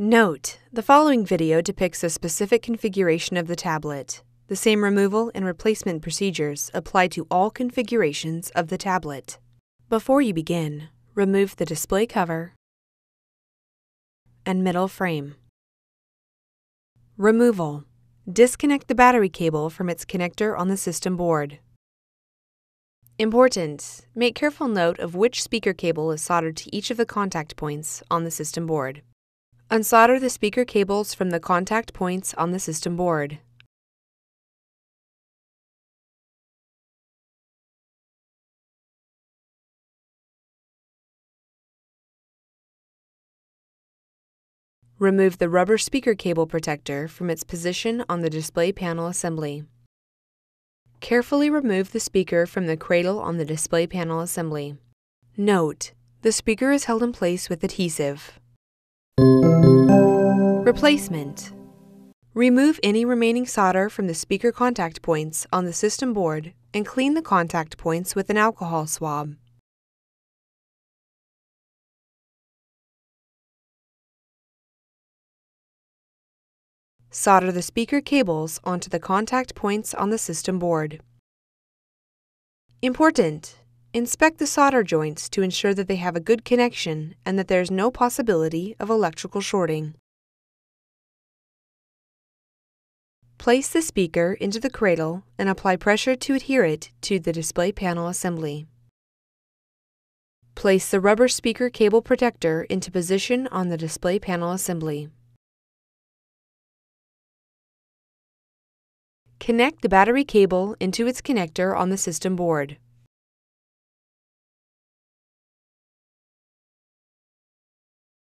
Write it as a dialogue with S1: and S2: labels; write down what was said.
S1: Note: the following video depicts a specific configuration of the tablet. The same removal and replacement procedures apply to all configurations of the tablet. Before you begin, remove the display cover and middle frame. Removal: disconnect the battery cable from its connector on the system board. Important: make careful note of which speaker cable is soldered to each of the contact points on the system board. Unsolder the speaker cables from the contact points on the system board. Remove the rubber speaker cable protector from its position on the display panel assembly. Carefully remove the speaker from the cradle on the display panel assembly. Note: the speaker is held in place with adhesive. Replacement: remove any remaining solder from the speaker contact points on the system board and clean the contact points with an alcohol swab. Solder the speaker cables onto the contact points on the system board. Important: inspect the solder joints to ensure that they have a good connection and that there is no possibility of electrical shorting. Place the speaker into the cradle and apply pressure to adhere it to the display panel assembly. Place the rubber speaker cable protector into position on the display panel assembly. Connect the battery cable into its connector on the system board.